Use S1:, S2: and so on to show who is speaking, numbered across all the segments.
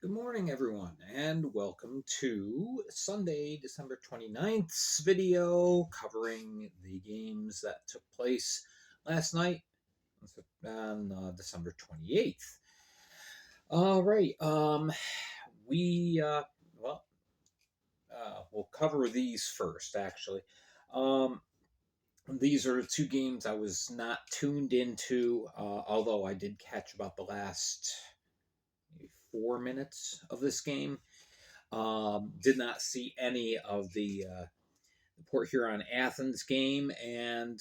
S1: Good morning, everyone, and welcome to Sunday, December 29th's video covering the games that took place last night on December 28th. All right, we, well, we'll cover these first, actually. Um, these are two games I was not tuned into, although I did catch about the last maybe 4 minutes of this game. Did not see any of the Port Huron Athens game, and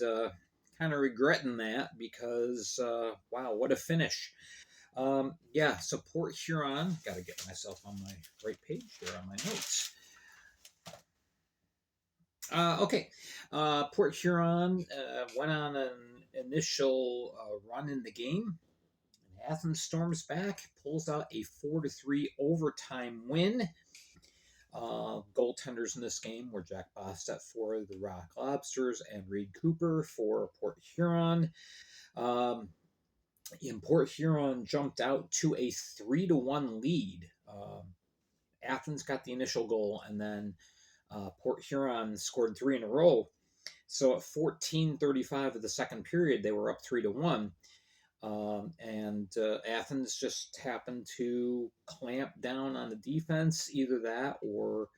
S1: kind of regretting that because wow, what a finish! Yeah, so Port Huron. Got to get myself on my right page here on my notes. Okay, Port Huron went on an initial run in the game. Athens storms back, pulls out a 4-3 overtime win. Goaltenders in this game were Jack Bostet for the Rock Lobsters and Reed Cooper for Port Huron. In Port Huron jumped out to a 3-1 lead. Athens got the initial goal, and then Port Huron scored three in a row. So at 14:35 of the second period, they were up 3-1. And Athens just happened to clamp down on the defense, either that or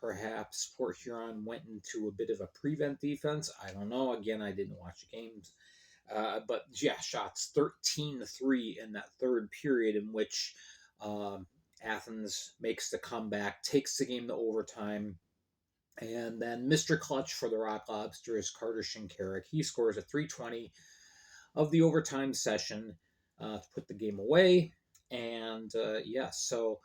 S1: perhaps Port Huron went into a bit of a prevent defense. I don't know. Again, I didn't watch the games. But yeah, shots 13-3 in that third period, in which Athens makes the comeback, takes the game to overtime. And then Mr. Clutch for the Rock Lobsters, Carter Shinkarik, he scores a 3:20 of the overtime session to put the game away. And yeah, so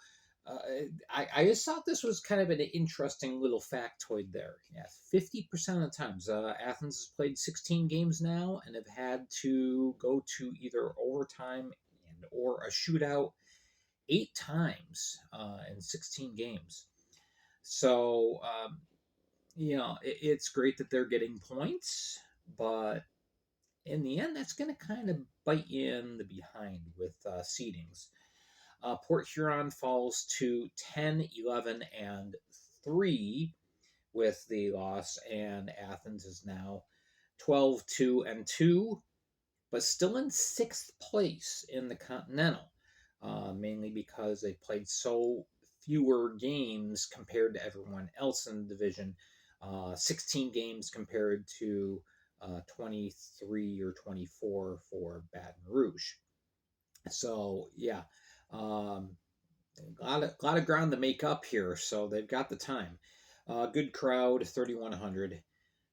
S1: I just thought this was kind of an interesting little factoid there. Yeah, 50% of the times, Athens has played 16 games now and have had to go to either overtime and or a shootout 8 times in 16 games. So, it's great that they're getting points, but in the end, that's going to kind of bite you in the behind with seedings. Port Huron falls to 10, 11, and 3 with the loss, and Athens is now 12, 2, and 2, but still in sixth place in the Continental, mainly because they played so fewer games compared to everyone else in the division. 16 games compared to 23 or 24 for Baton Rouge. So yeah, a lot of ground to make up here. So they've got the time. Good crowd, 3,100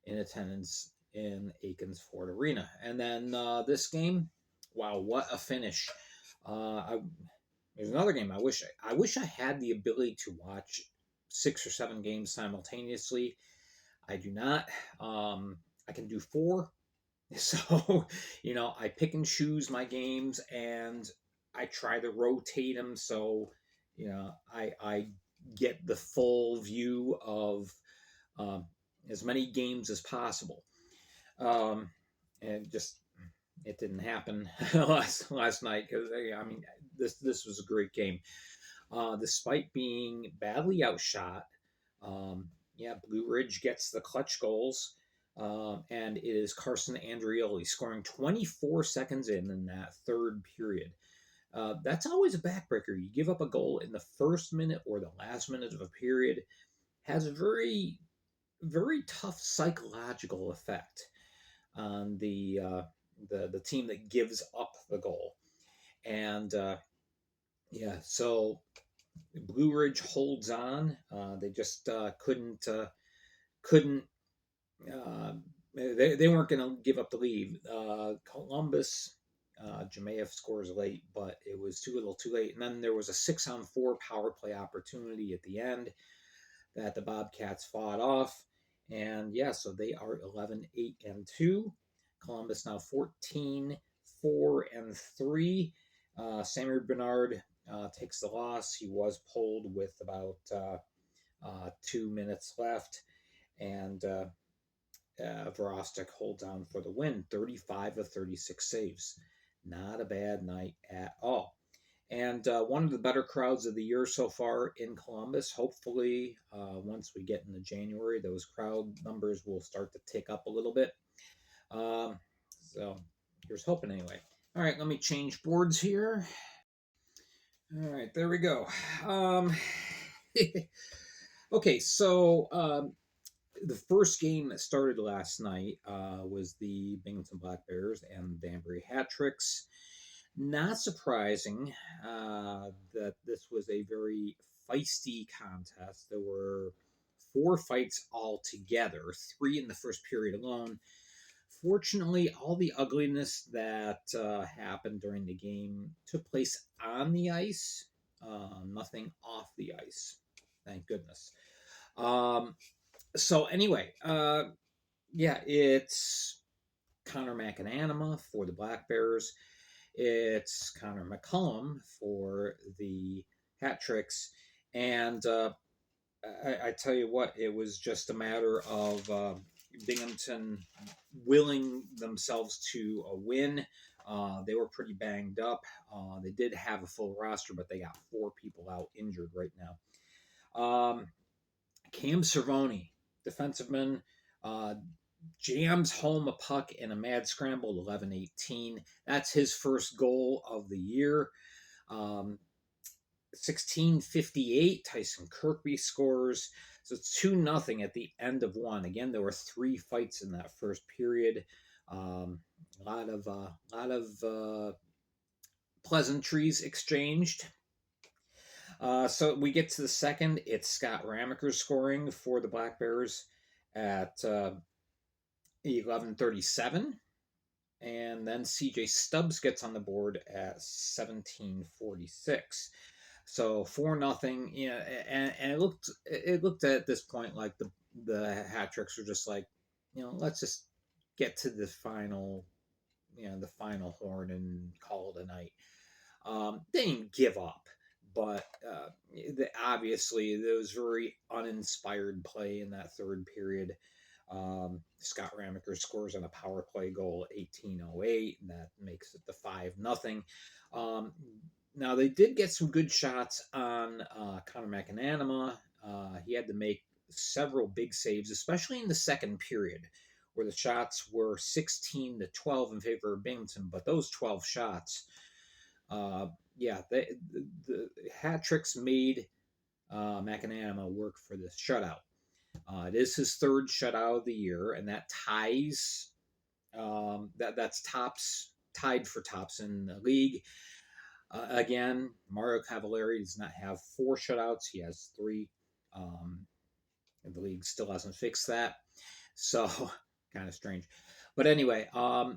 S1: in attendance in Aikens Ford Arena. And then this game, wow, what a finish! There's another game. I wish I had the ability to watch 6 or 7 games simultaneously. I do not. I can do 4. So, I pick and choose my games, and I try to rotate them so, I get the full view of as many games as possible. And just it didn't happen last night because I mean this was a great game. Despite being badly outshot, yeah, Blue Ridge gets the clutch goals. And it is Carson Andrioli scoring 24 seconds in that third period. That's always a backbreaker. You give up a goal in the first minute or the last minute of a period, has a very, very tough psychological effect on the team that gives up the goal. And yeah, so Blue Ridge holds on. They just couldn't they weren't going to give up the lead. Columbus, Jemayev scores late, but it was too little too late. And then there was a 6-on-4 power play opportunity at the end that the Bobcats fought off. And yeah, so they are 11, 8, and 2. Columbus now 14, 4, and 3. Samuel Bernard takes the loss. He was pulled with about 2 minutes left. And Verostek holds on for the win, 35 of 36 saves. Not a bad night at all. and one of the better crowds of the year so far in Columbus. Hopefully, once we get into January, those crowd numbers will start to tick up a little bit. Um, so here's hoping anyway. All right, let me change boards here. All right, there we go. Okay, so the first game that started last night was the Bingington Black Bears and Danbury Hat Tricks. Not surprising that this was a very feisty contest. There were 4 fights altogether, 3 in the first period alone. Fortunately, all the ugliness that happened during the game took place on the ice, nothing off the ice. Thank goodness. So, anyway, yeah, it's Connor McAnanima for the Black Bears. It's Connor McCullum for the Hat Tricks. And I tell you what, it was just a matter of Binghamton willing themselves to win. They were pretty banged up. They did have a full roster, but they got 4 people out injured right now. Cam Cervoni, defenseman, jams home a puck in a mad scramble, 11-18. That's his first goal of the year. 16:58, Tyson Kirkby scores. So it's 2-0 at the end of one. Again, there were 3 fights in that first period. A lot of pleasantries exchanged. So we get to the second. It's Scott Ramaker scoring for the Black Bears at 11:37. And then CJ Stubbs gets on the board at 17:46. So 4-0. Yeah, and it looked at this point like the Hat Tricks were just like, let's just get to the final, the final horn and call it a night. They didn't give up, but obviously there was very uninspired play in that third period. Scott Ramaker scores on a power play goal, 18:08. That makes it the 5-0. Now they did get some good shots on Connor McAnanima. He had to make several big saves, especially in the second period, where the shots were 16-12 in favor of Binghamton. But those 12 shots, the Hat Tricks made McAnanima work for this shutout. It is his 3rd shutout of the year, and that ties that's tied for tops in the league. Again, Mario Cavalieri does not have 4 shutouts; he has 3. The league still hasn't fixed that, so kind of strange. But anyway, a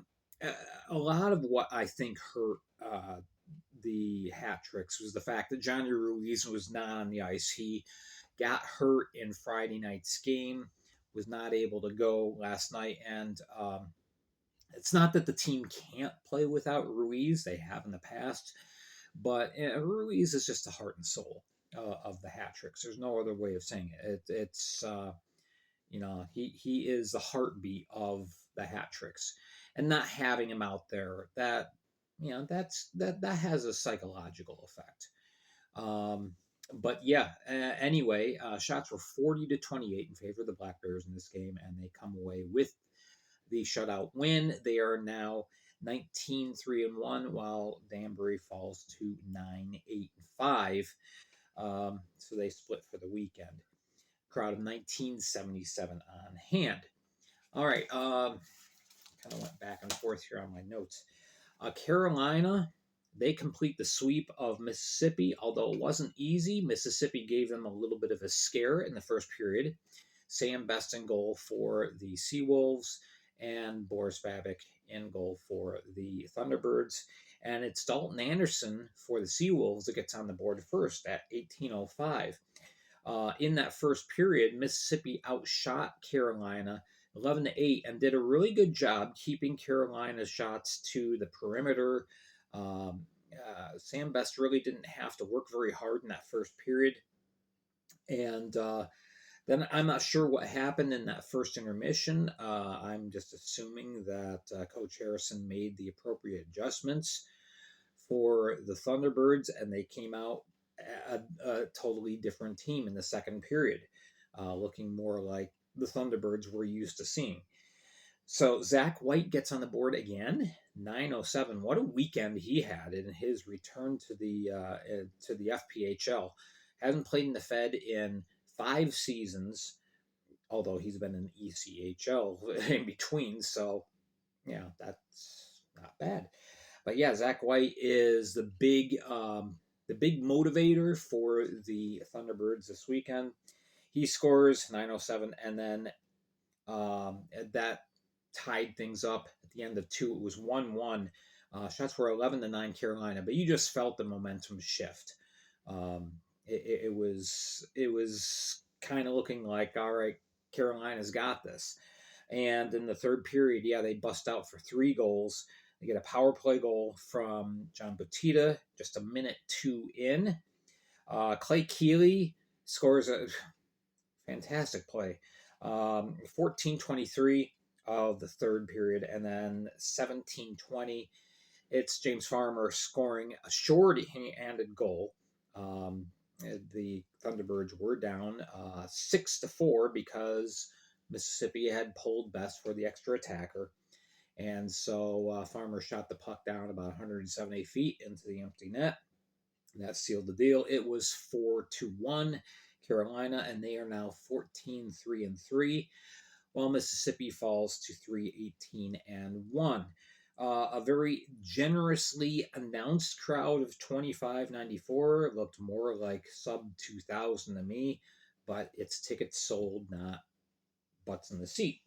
S1: lot of what I think hurt the Hat Tricks was the fact that Johnny Ruiz was not on the ice. He got hurt in Friday night's game, was not able to go last night, and it's not that the team can't play without Ruiz. They have in the past, but Ruiz is just the heart and soul of the Hat Tricks. There's no other way of saying it. It's he is the heartbeat of the Hat Tricks, and not having him out there, that that has a psychological effect. But yeah, anyway, shots were 40-28 in favor of the Black Bears in this game, and they come away with the shutout win. They are now 19-3-1, while Danbury falls to 9-8-5. So they split for the weekend. Crowd of 1977 on hand. All right, kind of went back and forth here on my notes. Carolina, they complete the sweep of Mississippi, although it wasn't easy. Mississippi gave them a little bit of a scare in the first period. Sam Best in goal for the Seawolves, and Boris Babic in goal for the Thunderbirds. And it's Dalton Anderson for the Seawolves that gets on the board first at 18:05. In that first period, Mississippi outshot Carolina 11-8 and did a really good job keeping Carolina's shots to the perimeter. Sam Best really didn't have to work very hard in that first period. And then I'm not sure what happened in that first intermission. I'm just assuming that Coach Harrison made the appropriate adjustments for the Thunderbirds, and they came out a totally different team in the second period, looking more like the Thunderbirds we're used to seeing. So Zach White gets on the board again, 907. What a weekend he had in his return to the FPHL. Hasn't played in the Fed in 5 seasons, although he's been in ECHL in between. So yeah, that's not bad. But yeah, Zach White is the big motivator for the Thunderbirds this weekend. He scores 907, and then that tied things up at the end of two. It was 1-1. Shots were 11-9 Carolina, but you just felt the momentum shift. It was kind of looking like, all right, Carolina's got this. And in the third period, yeah, they bust out for 3 goals. They get a power play goal from John Botita just a minute 2 in. Clay Keeley scores a fantastic play. 14:23 of the third period, and then 17:20, it's James Farmer scoring a short-handed goal. The Thunderbirds were down 6-4 because Mississippi had pulled best for the extra attacker. And so Farmer shot the puck down about 170 feet into the empty net. That sealed the deal. It was 4-1 Carolina, and they are now 14-3-3, while Mississippi falls to 3-18-1. A very generously announced crowd of 2594 looked more like sub 2,000 to me, but it's tickets sold, not butts in the seat.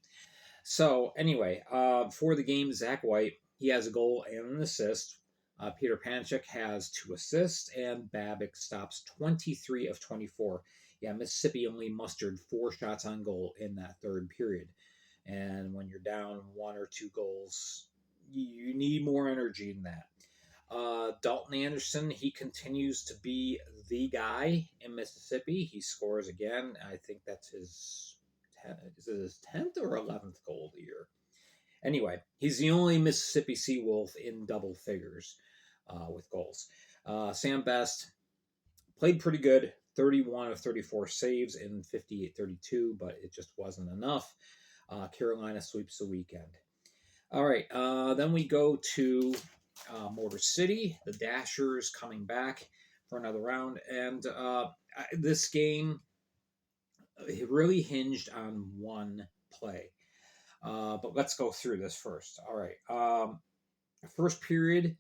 S1: So anyway, for the game, Zach White, he has a goal and an assist. Peter Panchik has 2 assists, and Babick stops 23 of 24. Yeah, Mississippi only mustered 4 shots on goal in that third period. And when you're down 1 or 2 goals, you need more energy than that. Dalton Anderson, he continues to be the guy in Mississippi. He scores again. I think that's his 10th or 11th goal of the year. Anyway, he's the only Mississippi Seawolf in double figures with goals. Sam Best played pretty good, 31 of 34 saves in 58-32, but it just wasn't enough. Carolina sweeps the weekend. All right, then we go to Motor City. The Dashers coming back for another round, and this game, it really hinged on one play. But let's go through this first. All right. First period,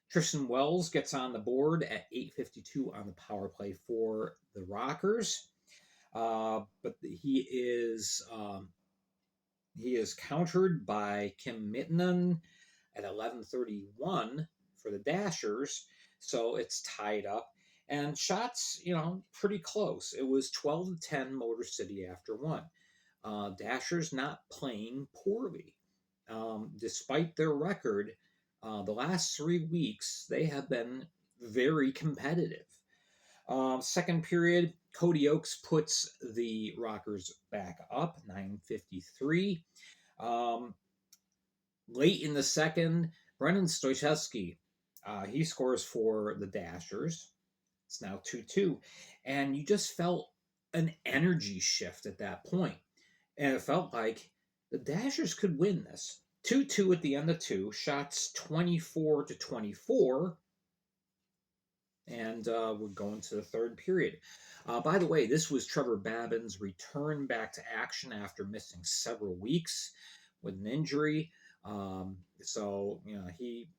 S1: Tristan Wells gets on the board at 8:52 on the power play for the Rockers. But he is countered by Kim Mittenan at 11:31 for the Dashers. So it's tied up. And shots, pretty close. It was 12-10 Motor City after 1. Dashers not playing poorly. Despite their record, the last 3 weeks, they have been very competitive. Second period, Cody Oakes puts the Rockers back up, 9:53. Late in the second, Brennan Stoychevsky, he scores for the Dashers. It's now 2-2. And you just felt an energy shift at that point. And it felt like the Dashers could win this. 2-2 at the end of 2, shots 24-24. And we're going to the third period. By the way, this was Trevor Babin's return back to action after missing several weeks with an injury. So, he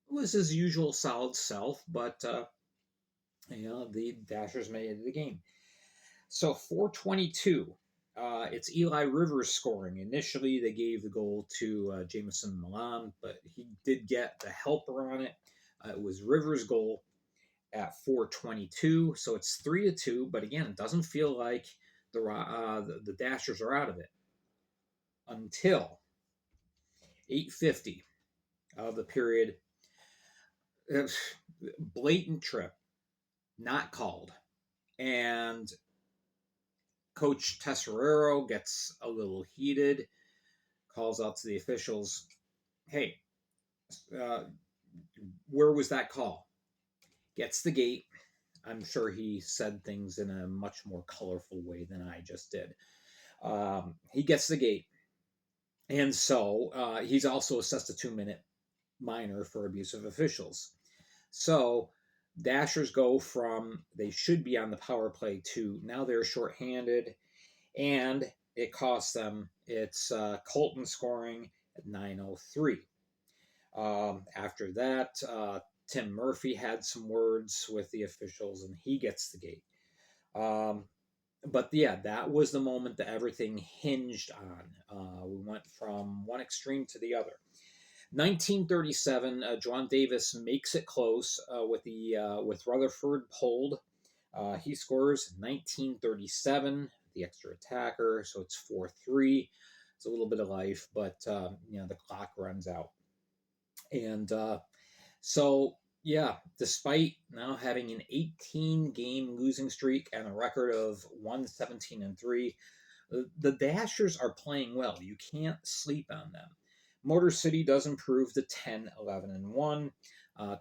S1: was his usual solid self, but, the Dashers made it to the game. So 4:22. It's Eli Rivers scoring. Initially, they gave the goal to Jameson Milan, but he did get the helper on it. It was Rivers' goal at 4:22, so it's 3-2. But again, it doesn't feel like the Dashers are out of it until 8:50 of the period. Blatant trip, not called, and Coach Tesserero gets a little heated, calls out to the officials, hey, where was that call? Gets the gate. I'm sure he said things in a much more colorful way than I just did. He gets the gate. And so he's also assessed a 2-minute minor for abuse of officials. So Dashers go from they should be on the power play to now they're shorthanded, and it costs them. It's Colton scoring at 9:03. After that, Tim Murphy had some words with the officials, and he gets the gate. But yeah, that was the moment that everything hinged on. We went from one extreme to the other. 1937, John Davis makes it close with Rutherford pulled. He scores 1937, the extra attacker, so it's 4-3. It's a little bit of life, but the clock runs out. And so, yeah, despite now having an 18-game losing streak and a record of 1-17-3, the Dashers are playing well. You can't sleep on them. Motor City does improve to 10-11-1.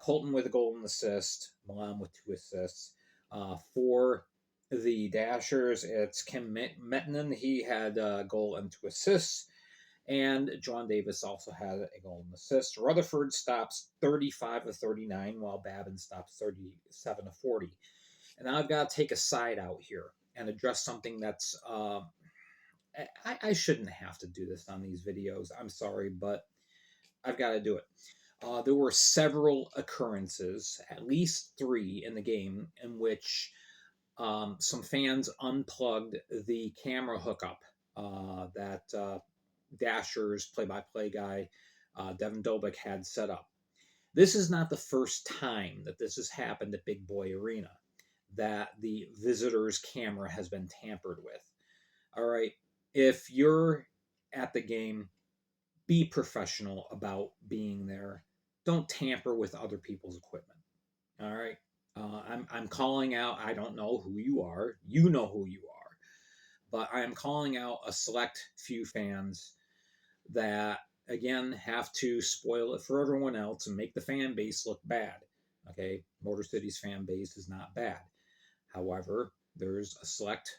S1: Colton with a goal and assist. Milan with 2 assists. For the Dashers, it's Kim Mettinen. He had a goal and 2 assists. And John Davis also had a goal and assist. Rutherford stops 35-39, while Babin stops 37-40. And I've got to take a side out here and address something that's I shouldn't have to do this on these videos. I'm sorry, but I've got to do it. There were several occurrences, at least 3 in the game, in which some fans unplugged the camera hookup that Dasher's play-by-play guy, Devin Dobik, had set up. This is not the first time that this has happened at Big Boy Arena, that the visitor's camera has been tampered with. All right. If you're at the game, be professional about being there. Don't tamper with other people's equipment. All right. I'm calling out. I don't know who you are. You know who you are. But I am calling out a select few fans that, again, have to spoil it for everyone else and make the fan base look bad. Okay. Motor City's fan base is not bad. However, there's a select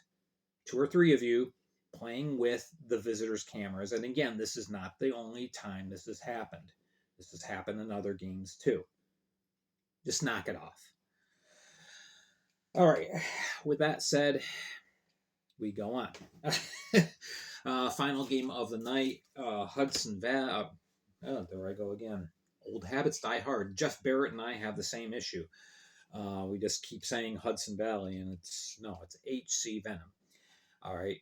S1: 2 or 3 of you playing with the visitors' cameras. And again, this is not the only time this has happened. This has happened in other games too. Just knock it off. All right. With that said, we go on. Final game of the night, Hudson Valley. There I go again. Old habits die hard. Jeff Barrett and I have the same issue. We just keep saying Hudson Valley, and it's HC Venom. All right.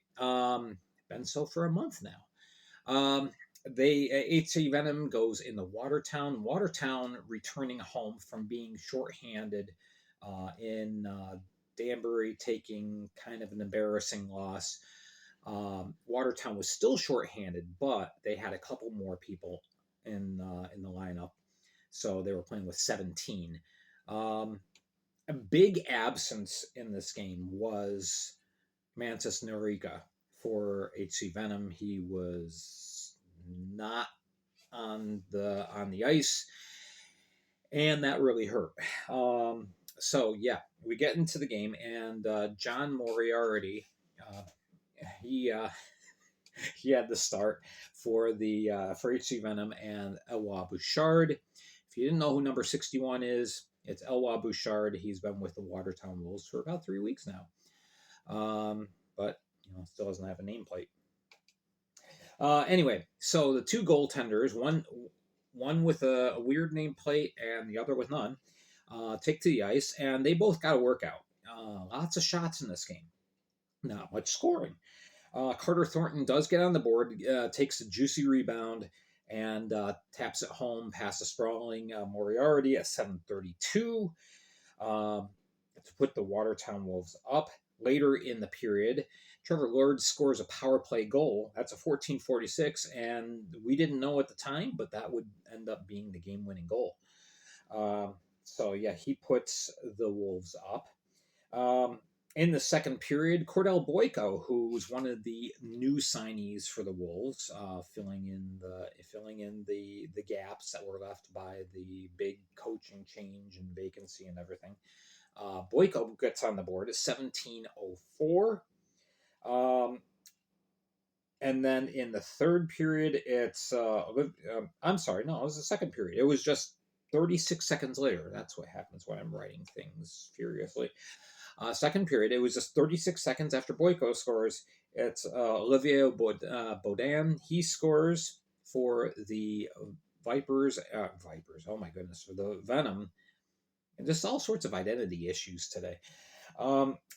S1: Been so for a month now. HC Venom goes into Watertown. Watertown returning home from being shorthanded in Danbury, taking kind of an embarrassing loss. Watertown was still shorthanded, but they had a couple more people in the lineup, so they were playing with 17. A big absence in this game was Mantis Noreika for HC Venom. He was not on the ice, and that really hurt. So yeah, we get into the game, and John Moriarty, he had the start for HC Venom and Eloi Bouchard. If you didn't know who number 61 is, it's Eloi Bouchard. He's been with the Watertown Wolves for about 3 weeks now. But still doesn't have a nameplate. Anyway, so the 2 goaltenders, one with a weird nameplate and the other with none, take to the ice, and they both got a workout. Lots of shots in this game, not much scoring. Carter Thornton does get on the board, takes a juicy rebound, and taps it home past a sprawling Moriarty at 7:32 to put the Watertown Wolves up. Later in the period, Trevor Lord scores a power play goal. That's a 14:46, and we didn't know at the time, but that would end up being the game-winning goal. So yeah, he puts the Wolves up. In the second period, Cordell Boyko, who was one of the new signees for the Wolves, filling in the gaps that were left by the big coaching change and vacancy and everything. Boyko gets on the board at 17:04. Um, and then in the third period, it's I'm sorry, no, it was the second period. It was just 36 seconds later. That's what happens when I'm writing things furiously. Second period, it was just 36 seconds after Boyko scores. It's Olivier Baudin. He scores for the Vipers. Oh my goodness, for the Venom. And just all sorts of identity issues today.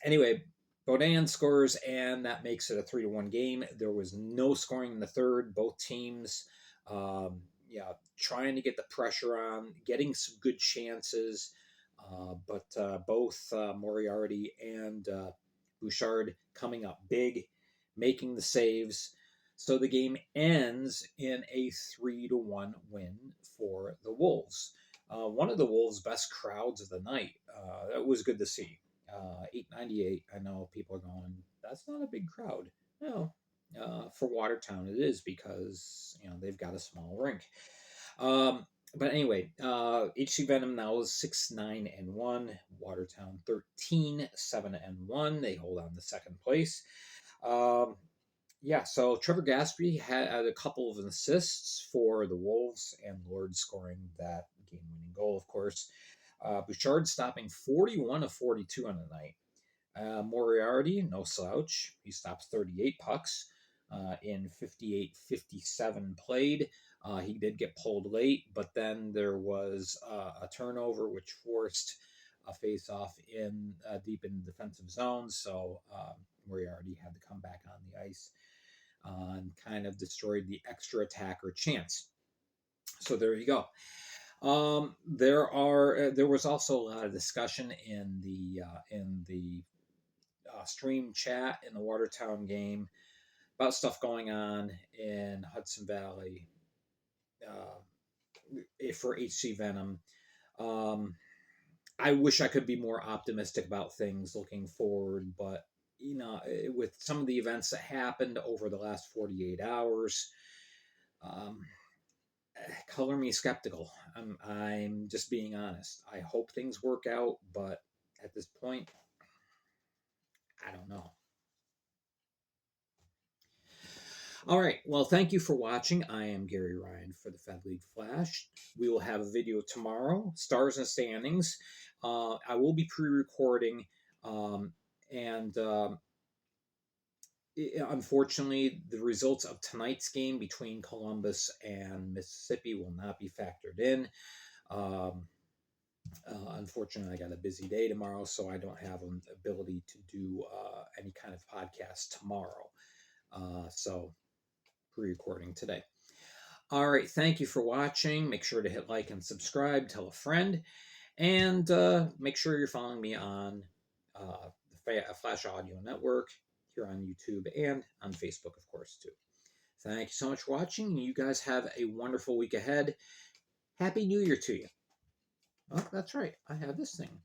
S1: Anyway, Baudin scores, and that makes it a 3-1 game. There was no scoring in the third. Both teams, trying to get the pressure on, getting some good chances. But both Moriarty and Bouchard coming up big, making the saves. So the game ends in a 3-1 win for the Wolves. One of the Wolves' best crowds of the night. That was good to see. 898. I know people are going, that's not a big crowd. No, for Watertown it is because they've got a small rink. But anyway, HC Venom now is 6-9-1. Watertown 13-7-1. They hold on to second place. So Trevor Gaspy had a couple of assists for the Wolves, and Lord scoring that game-winning goal, of course. Bouchard stopping 41 of 42 on the night. Moriarty, no slouch. He stops 38 pucks in 58-57 played. He did get pulled late, but then there was a turnover which forced a face-off in deep in the defensive zone. So Moriarty had to come back on the ice and kind of destroyed the extra attacker chance. So there you go. There was also a lot of discussion in the stream chat in the Watertown game about stuff going on in Hudson Valley for HC Venom. I wish I could be more optimistic about things looking forward, but with some of the events that happened over the last 48 hours, color me skeptical. I'm just being honest. I hope things work out, but at this point, I don't know. All right. Well, thank you for watching. I am Gary Ryan for the Fed League Flash. We will have a video tomorrow, Stars and Standings. I will be pre-recording, and unfortunately, the results of tonight's game between Columbus and Mississippi will not be factored in. Unfortunately, I got a busy day tomorrow, so I don't have an ability to do any kind of podcast tomorrow. So pre-recording today. All right, thank you for watching. Make sure to hit like and subscribe, tell a friend, and make sure you're following me on the Flash Audio Network here on YouTube and on Facebook, of course, too. Thank you so much for watching. You guys have a wonderful week ahead. Happy New Year to you. Oh, that's right. I have this thing.